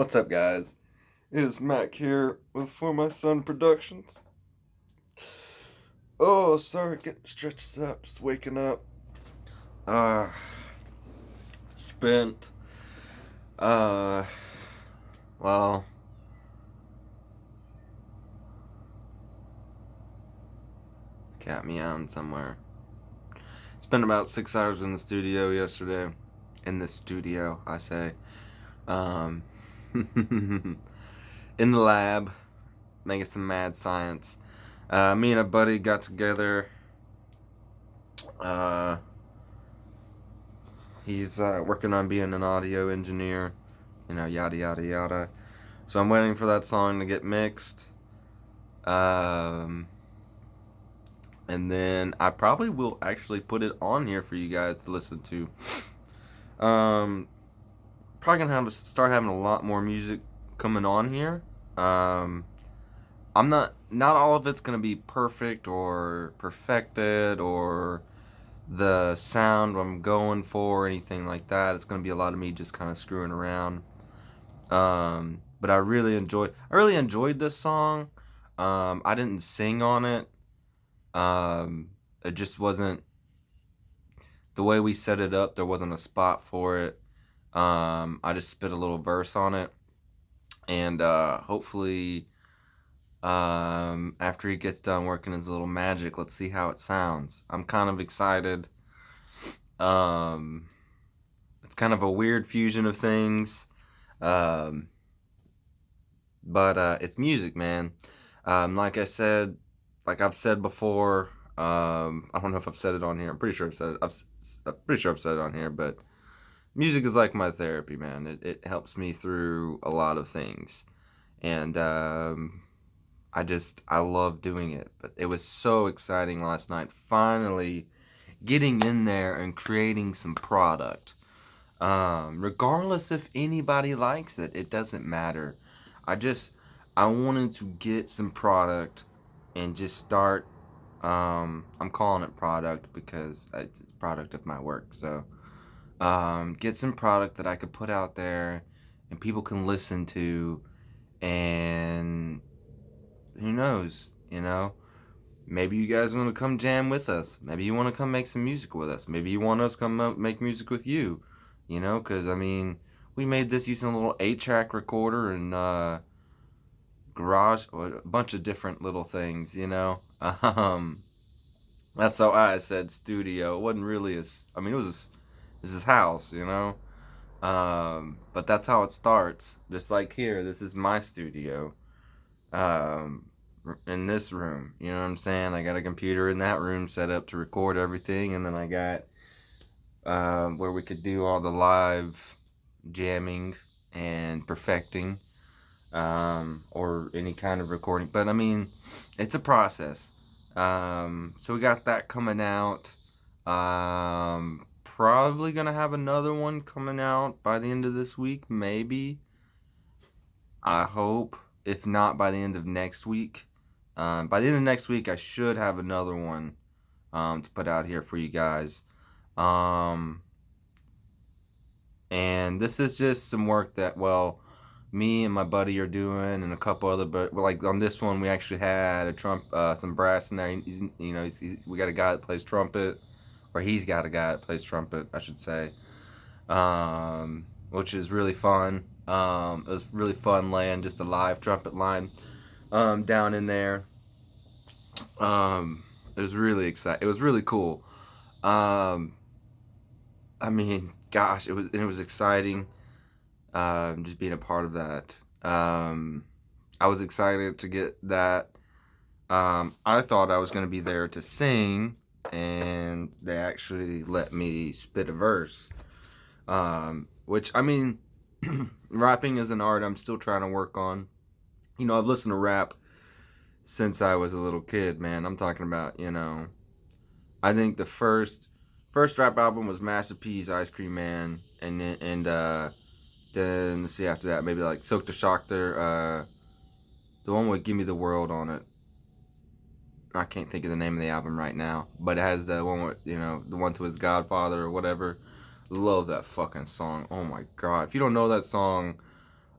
What's up, guys? It is Mac here with For My Son Productions. Oh, sorry, getting stretched up, just waking up. Uh, spent, uh, well, it's cat meowing somewhere. Spent about 6 hours in the studio yesterday. In the studio, I say. Um, in the lab, making some mad science. Me and a buddy got together. Uh, he's working on being an audio engineer, yada yada yada. So I'm waiting for that song to get mixed. And then I probably will actually put it on here for you guys to listen to. Probably gonna have to start having a lot more music coming on here. I'm not all of it's gonna be perfect or perfected or the sound I'm going for or anything like that. It's gonna be a lot of me just kind of screwing around. But I really enjoyed this song. I didn't sing on it. It just wasn't the way we set it up. There wasn't a spot for it. I just spit a little verse on it, and hopefully, after he gets done working his little magic, let's see how it sounds. I'm kind of excited. It's kind of a weird fusion of things. But it's music, man. Like I said, like I've said before, I don't know if I've said it on here. I'm pretty sure I've said it. I'm pretty sure I've said it on here, but music is like my therapy, man. It helps me through a lot of things, and I love doing it. But it was so exciting last night, finally getting in there and creating some product. Regardless if anybody likes it, it doesn't matter. I just I wanted to get some product and just start. I'm calling it product because it's product of my work. So get some product that I could put out there and people can listen to, and who knows, maybe you guys want to come jam with us. Maybe you want to come make some music with us. Maybe you want us to come make music with you. Because I mean, we made this using a little 8-track recorder and garage, a bunch of different little things. That's how I said studio. It wasn't really I mean, it was his house. But that's how it starts. Just like here, this is my studio. Um, in this room, you know what I'm saying? I got a computer in that room set up to record everything, and then I got where we could do all the live jamming and perfecting, or any kind of recording. But I mean, it's a process. So we got that coming out. Probably gonna have another one coming out by the end of this week, maybe. I hope. If not, by the end of next week. By the end of next week, I should have another one to put out here for you guys. And this is just some work that, well, me and my buddy are doing, and a couple other, but like on this one, we actually had some brass in there. We got a guy that plays trumpet, or he's got a guy that plays trumpet, I should say, which is really fun. It was really fun laying just a live trumpet line down in there. It was really exciting. It was really cool. I mean, gosh, it was exciting. Just being a part of that. I was excited to get that. I thought I was going to be there to sing, and they actually let me spit a verse. Which, I mean, rapping is an art I'm still trying to work on. I've listened to rap since I was a little kid, man. I'm talking about, I think the first rap album was Master P's Ice Cream Man, and then let's see, after that, maybe like Silk the Shocker, the one with Give Me the World on it. I can't think of the name of the album right now, but it has the one with, the one to his Godfather or whatever. Love that fucking song. Oh my god. If you don't know that song,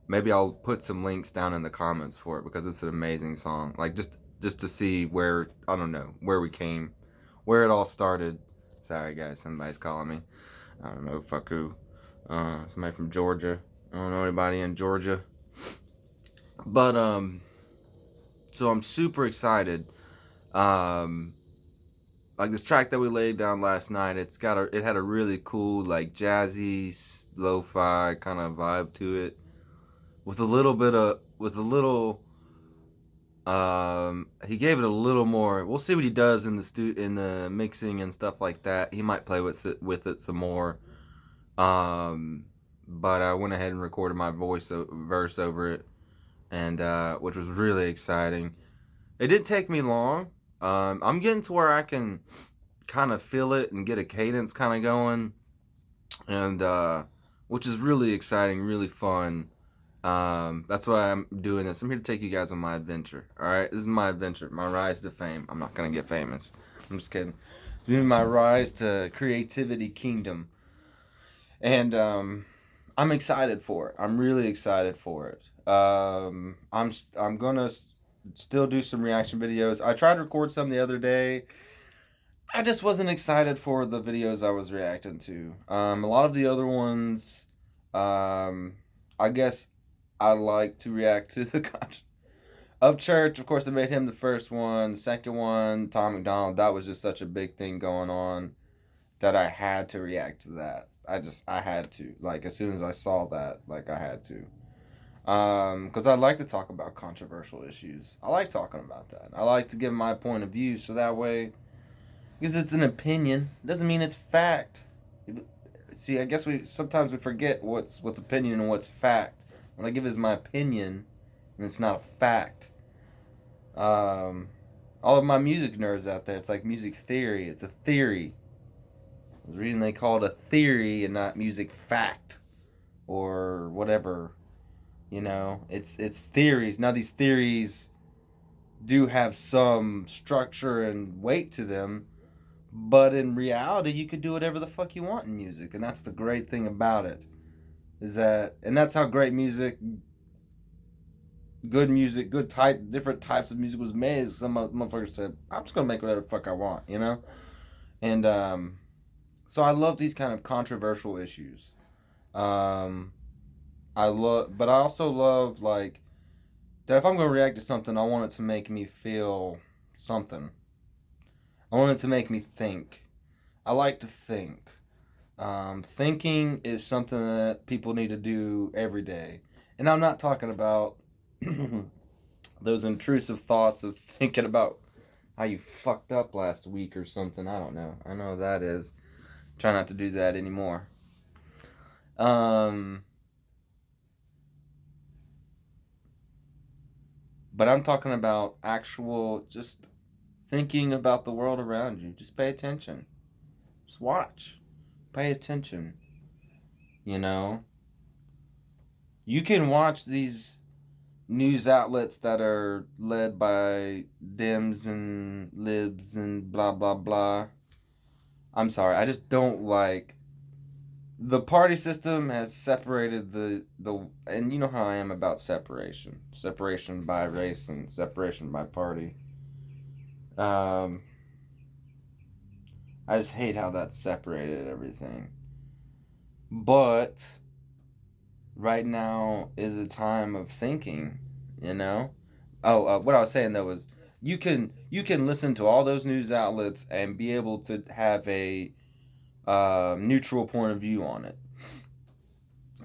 Maybe I'll put some links down in the comments for it because it's an amazing song. Like just to see where, I don't know, where we came, where it all started. Sorry guys, somebody's calling me. I don't know, fuck who. Somebody from Georgia. I don't know anybody in Georgia. But so I'm super excited. Um like this track that we laid down last night, it had a really cool like jazzy lo-fi kind of vibe to it with a little bit of he gave it a little more. We'll see what he does in the mixing and stuff like that. He might play with it some more. But I went ahead and recorded my verse over it, and which was really exciting. It didn't take me long. I'm getting to where I can kind of feel it and get a cadence kind of going, and which is really exciting, really fun. That's why I'm doing this. I'm here to take you guys on my adventure. All right, this is my adventure, my rise to fame. I'm not gonna get famous. I'm just kidding. It's been my rise to creativity kingdom, and I'm excited for it. I'm really excited for it. I'm gonna still do some reaction videos. I tried to record some the other day. I just wasn't excited for the videos I was reacting to. A lot of the other ones, I guess I like to react to the Upchurch. Of course, I made him the first one. The second one, Tom MacDonald. That was just such a big thing going on that I had to react to that. I had to. Like, as soon as I saw that, like, I had to. Because I like to talk about controversial issues. I like talking about that. I like to give my point of view so that way, because it's an opinion, it doesn't mean it's fact. See, I guess we sometimes forget what's opinion and what's fact. When I give is my opinion, and it's not a fact. All of my music nerds out there, it's like music theory. It's a theory. I was reading they call it a theory and not music fact or whatever. You know, it's theories. Now these theories do have some structure and weight to them, but in reality, you could do whatever the fuck you want in music, and that's the great thing about it. Is that, and that's how great music, different types of music was made. Some motherfuckers said, "I'm just gonna make whatever the fuck I want," you know. And so I love these kind of controversial issues. Um, but I also love like that. If I'm gonna react to something, I want it to make me feel something. I want it to make me think. I like to think. Thinking is something that people need to do every day. And I'm not talking about those intrusive thoughts of thinking about how you fucked up last week or something. I don't know. I know that is. Try not to do that anymore. But I'm talking about actual just thinking about the world around you. Just pay attention. Just watch. Pay attention. You know? You can watch these news outlets that are led by Dems and Libs and blah blah blah. I'm sorry, I just don't like the party system has separated the and you know how I am about separation by race and separation by party. Um, I just hate how that separated everything. But right now is a time of thinking, you know. What I was saying though was you can listen to all those news outlets and be able to have a neutral point of view on it,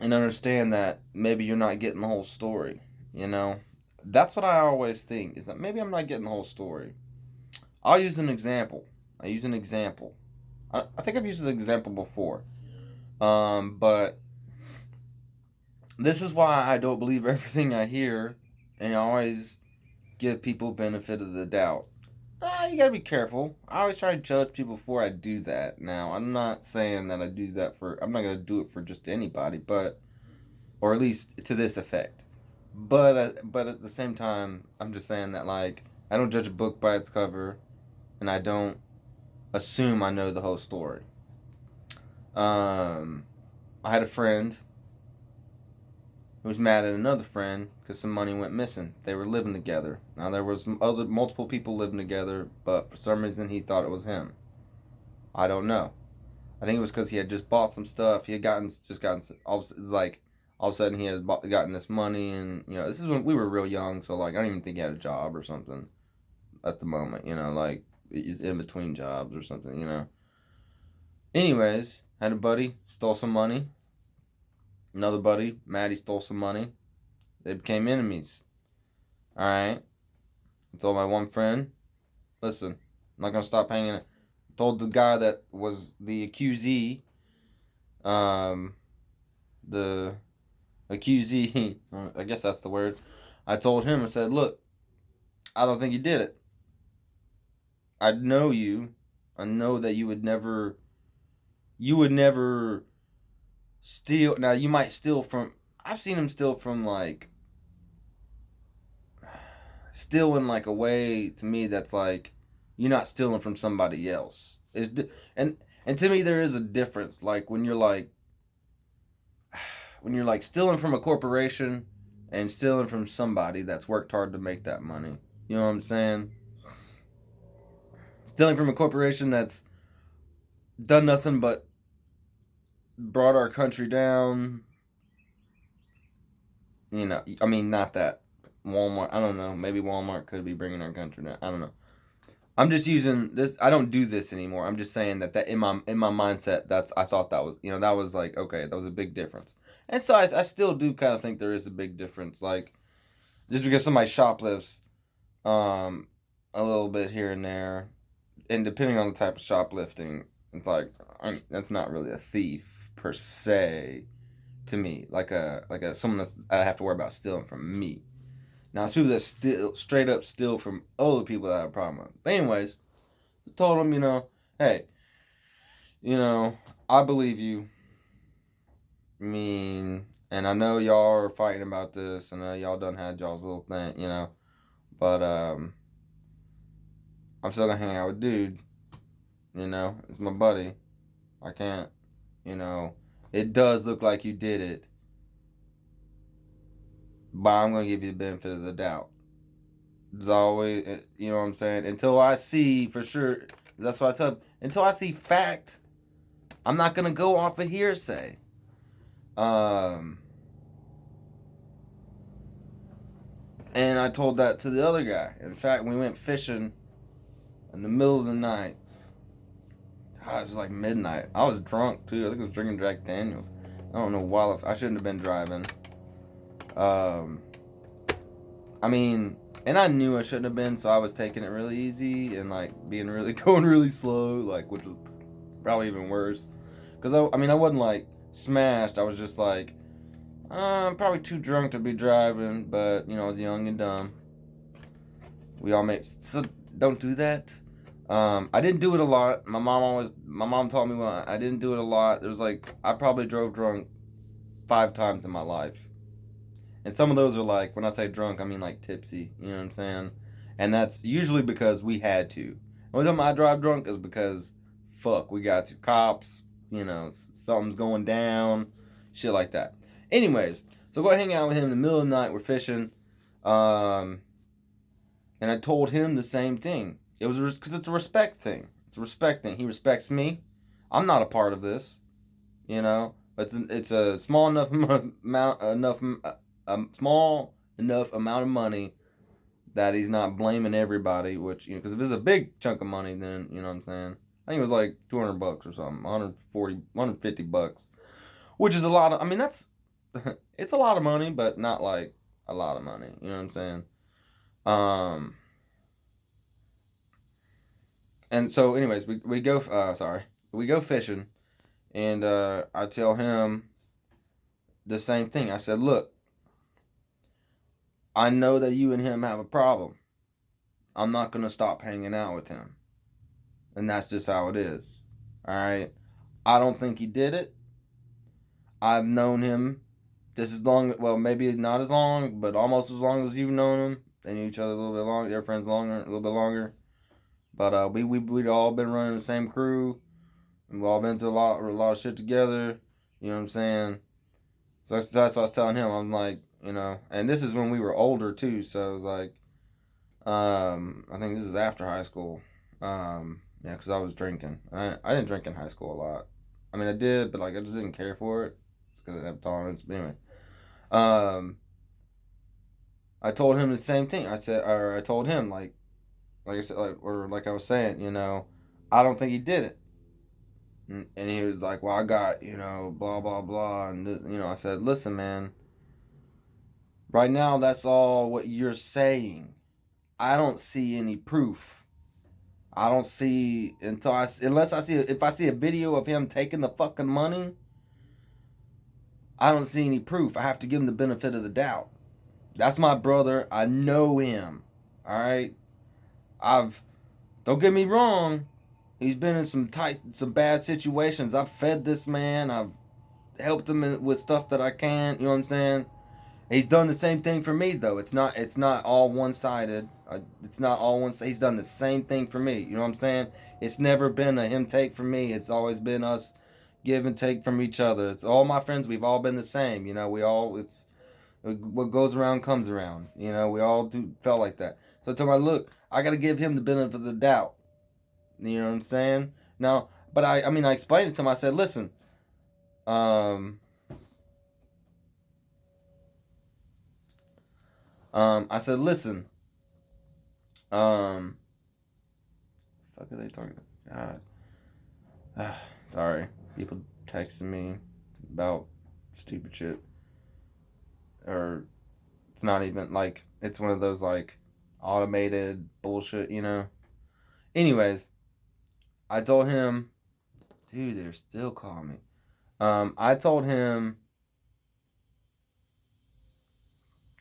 and understand that maybe you're not getting the whole story. You know, that's what I always think is that maybe I'm not getting the whole story. I'll use an example. I think I've used this example before, but this is why I don't believe everything I hear, and I always give people benefit of the doubt. You gotta be careful. I always try to judge people before I do that. Now, I'm not saying that I do that I'm not gonna do it for just anybody, or at least to this effect. But at the same time, I'm just saying that like I don't judge a book by its cover, and I don't assume I know the whole story. I had a friend who was mad at another friend because some money went missing. They were living together. Now there was multiple people living together, but for some reason he thought it was him. I don't know. I think it was because he had just bought some stuff. He had gotten all of a sudden he had gotten this money, and this is when we were real young, so like I don't even think he had a job or something at the moment. Like he's in between jobs or something. Anyways, had a buddy stole some money. Another buddy, Maddie, stole some money. They became enemies. All right. I told my one friend, listen, I'm not gonna stop hanging. Told the guy that was the accusee, the accusee, I guess that's the word. I told him, I said, look, I don't think you did it. I know you. I know that you would never steal. Now, you might steal from, I've seen him steal from, like, steal in, like, a way, to me, that's, like, you're not stealing from somebody else. And to me, there is a difference. Like, when you're, like, stealing from a corporation and stealing from somebody that's worked hard to make that money. You know what I'm saying? Stealing from a corporation that's done nothing but brought our country down. I mean, not that. Walmart, I don't know. Maybe Walmart could be bringing our country down. I don't know. I'm just using this. I don't do this anymore. I'm just saying that in my mindset, I thought that was, that was like, okay, that was a big difference. And so I still do kind of think there is a big difference. Like, just because somebody shoplifts a little bit here and there, and depending on the type of shoplifting, it's like, that's not really a thief per se to me. Like someone that I have to worry about stealing from me. Now, it's people that straight up steal from other people that I have a problem with. But anyways, I told them, hey, I believe you. I mean, and I know y'all are fighting about this, and y'all done had y'all's little thing, but I'm still gonna hang out with dude. It's my buddy. I can't, it does look like you did it, but I'm gonna give you the benefit of the doubt. There's always, you know what I'm saying? Until I see for sure, that's what I tell them. Until I see fact, I'm not gonna go off of hearsay. And I told that to the other guy. In fact, we went fishing in the middle of the night. God, it was like midnight. I was drunk too. I think I was drinking Jack Daniels. I don't know why. I shouldn't have been driving. I mean, and I knew I shouldn't have been, so I was taking it really easy and like going really slow, like, which was probably even worse. Because I wasn't like smashed. I was just like, I'm probably too drunk to be driving, but I was young and dumb. We all so don't do that. I didn't do it a lot. My mom taught me I didn't do it a lot. It was like, I probably drove drunk 5 times in my life. And some of those are like, when I say drunk, I mean like tipsy. You know what I'm saying? And that's usually because we had to. The only time I drive drunk is because, we got to. Cops, something's going down, shit like that. Anyways, so go hang out with him in the middle of the night. We're fishing. And I told him the same thing. It was because it's a respect thing. It's a respect thing. He respects me. I'm not a part of this. It's a small enough small enough amount of money that he's not blaming everybody. Which because if it's a big chunk of money, then you know what I'm saying. I think it was like $200 or something, 140, 150 bucks, which is a lot of. I mean, that's it's a lot of money, but not like a lot of money. You know what I'm saying? And so, anyways, we go. We go fishing, and I tell him the same thing. I said, look, I know that you and him have a problem. I'm not gonna stop hanging out with him, and that's just how it is. All right. I don't think he did it. I've known him just as long. Well, maybe not as long, but almost as long as you've known him. They knew each other a little bit longer. They're friends a little bit longer. But we'd all been running the same crew. We've all been through a lot of shit together. You know what I'm saying? So that's what I was telling him. I'm like, and this is when we were older too. So it was like, I think this is after high school. Yeah, because I was drinking. I didn't drink in high school a lot. I mean, I did, but like I just didn't care for it. It's because I didn't have tolerance. But anyway, um, I told him the same thing. I told him like I said, like I was saying, I don't think he did it. And he was like, well, I got, blah, blah, blah. And, I said, listen, man, right now, that's all what you're saying. I don't see any proof. I don't see, if I see a video of him taking the fucking money, I don't see any proof. I have to give him the benefit of the doubt. That's my brother. I know him. All right. Don't get me wrong. He's been in some bad situations. I've fed this man. I've helped him with stuff that I can. You know what I'm saying? He's done the same thing for me though. It's not all one sided. It's not all one. He's done the same thing for me. You know what I'm saying? It's never been a him take from me. It's always been us give and take from each other. It's all my friends. We've all been the same. It's what goes around comes around. We all felt like that. So I told him, look, I got to give him the benefit of the doubt. You know what I'm saying? Now, but I mean, I explained it to him. I said, listen, I said, listen, fuck are they talking about? God. Sorry. People texting me about stupid shit. Or it's not even like, it's one of those like automated bullshit, Anyways, I told him, dude, they're still calling me. I told him,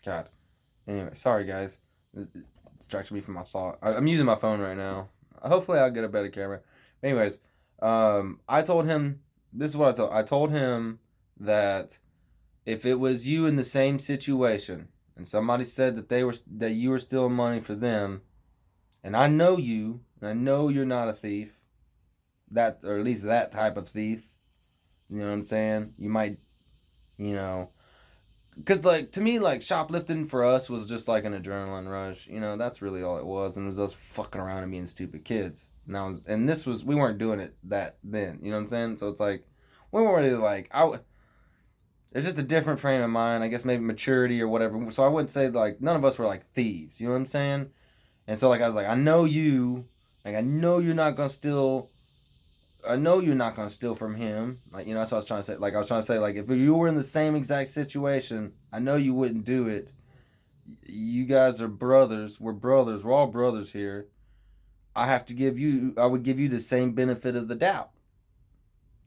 God. Anyway, sorry guys. It distracted me from my thought. I'm using my phone right now. Hopefully I'll get a better camera. Anyways, I told him, this is what I told him that if it was you in the same situation and somebody said that you were stealing money for them, and I know you, and I know you're not a thief, or at least that type of thief, you know what I'm saying? You might, you know, because like to me, like shoplifting for us was just like an adrenaline rush. That's really all it was, and it was us fucking around and being stupid kids. We weren't doing it that then. You know what I'm saying? So it's like we weren't really like it's just a different frame of mind. I guess maybe maturity or whatever. So I wouldn't say like none of us were like thieves. You know what I'm saying? And so like I was like, I know you. Like I know you're not gonna steal. I know you're not gonna steal from him. Like that's what I was trying to say. Like I was trying to say, like if you were in the same exact situation, I know you wouldn't do it. You guys are brothers. We're brothers. We're all brothers here. I would give you the same benefit of the doubt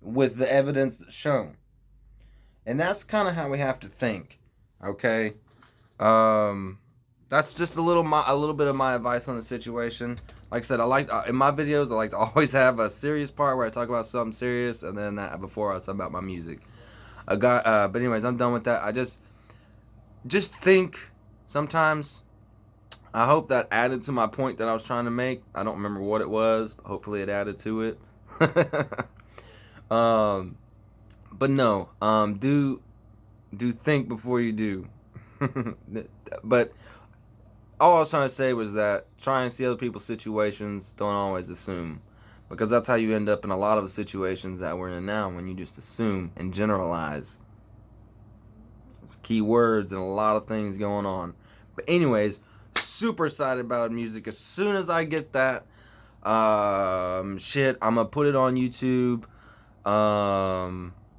with the evidence shown. And that's kind of how we have to think. Okay. That's just a little bit of my advice on the situation. Like I said, in my videos I like to always have a serious part where I talk about something serious, and then before I talk about my music. But anyways, I'm done with that. I just think sometimes. I hope that added to my point that I was trying to make. I don't remember what it was. Hopefully, it added to it. But no. Do think before you do. But all I was trying to say was that try and see other people's situations. Don't always assume, because that's how you end up in a lot of the situations that we're in now. When you just assume and generalize, it's key words and a lot of things going on. But anyways, super excited about music. As soon as I get that shit, I'm gonna put it on YouTube.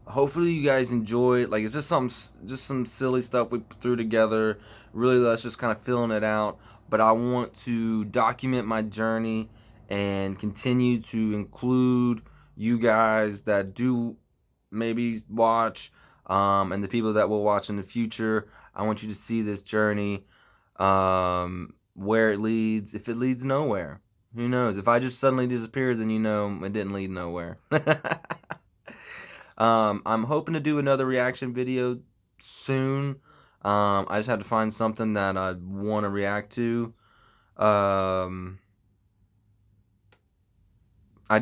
Hopefully you guys enjoy it. Like it's just some silly stuff we threw together. Really, that's just kind of filling it out. But I want to document my journey and continue to include you guys that do maybe watch, and the people that will watch in the future. I want you to see this journey, where it leads. If it leads nowhere, who knows? If I just suddenly disappeared, then it didn't lead nowhere. I'm hoping to do another reaction video soon. I just have to find something that I want to react to. Like I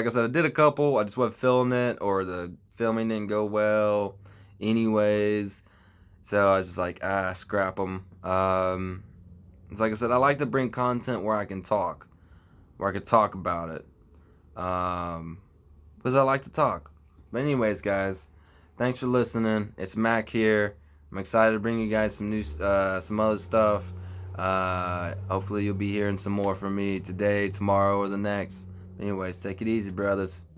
said, I did a couple. I just wasn't filming it, or the filming didn't go well. anyways. So I was just like, scrap them. It's like I said, I like to bring content where I can talk, about it. Because I like to talk. But anyways, guys, thanks for listening. It's Mac here. I'm excited to bring you guys some new, some other stuff. Hopefully you'll be hearing some more from me today, tomorrow, or the next. Anyways, take it easy, brothers.